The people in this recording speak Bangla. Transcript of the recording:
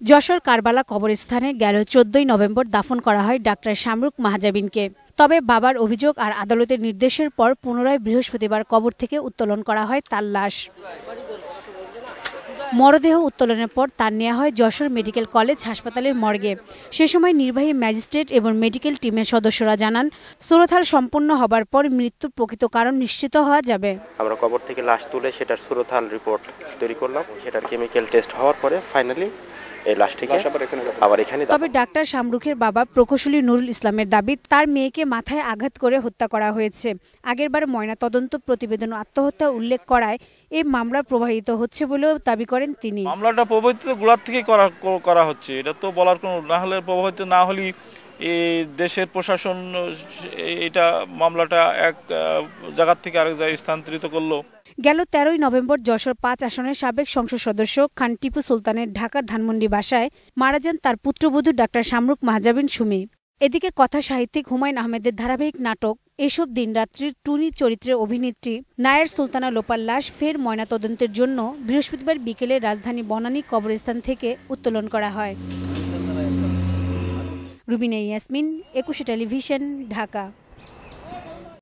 যশোর কারবালা কবরস্থানে গেল 14 নভেম্বর দাফন করা হয় ডাক্তার শামরুখ মাহজাবিনকে। তবে বাবার অভিযোগ আর আদালতের নির্দেশের পর পুনরায় বৃহস্পতিবার কবর থেকে উত্তোলন করা হয় তার লাশ। মরদেহ উত্তোলনের পর তার নেওয়া হয় যশোর মেডিকেল কলেজ হাসপাতালের মর্গে। সে সময় নির্বাহী ম্যাজিস্ট্রেট এবং মেডিকেল টিমের সদস্যরা জানান, সুরতহাল সম্পন্ন হবার পর মৃত্যুর প্রকৃত কারণ নিশ্চিত হওয়া যাবে। আমরা কবর থেকে লাশ তুলে সেটার সুরতহাল রিপোর্ট তৈরি করলাম, সেটার কেমিক্যাল টেস্ট হওয়ার পরে ফাইনালি এই লাশটিকে আবার এখানে। তবে ডাক্তার শামরুখের বাবা প্রকৌশলী নুরুল ইসলামের দাবি, তার মেয়েকে মাথায় আঘাত করে হত্যা করা হয়েছে। আগেরবার ময়নাতদন্ত প্রতিবেদন আত্মহত্যা উল্লেখ করায় এই মামলা প্রবাহিত হচ্ছে বলেও দাবি করেন তিনি। মামলাটা প্রবাহিত গোড়ার থেকে করা হচ্ছে, এটা তো বলার কোনো না হলে প্রবাহিত না হলেই এই দেশের প্রশাসন এটা মামলাটা এক জায়গা থেকে আরেক জায়গায় স্থানান্তরিত করলো। গেল 13 নভেম্বর যশোর 5 আসনের সাবেক সংসদ সদস্য খান টিপু সুলতানের ঢাকার ধানমন্ডি বাসায় মারা যান তার পুত্রবধূ ডাক্তার শামরুখ মাহজাবিন সুমি। এদিকে কথা সাহিত্যিক হুমায়ুন আহমেদের ধারাবাহিক নাটক এসব দিনরাত্রির টুনি চরিত্রের অভিনেত্রী নায়ের সুলতানা লোপার লাশ ফের ময়নাতদন্তের জন্য বৃহস্পতিবার বিকেলে রাজধানী বনানী কবরস্থান থেকে উত্তোলন করা হয়। রুবিনা ইয়াসমিন, 21 টেলিভিশন, ঢাকা।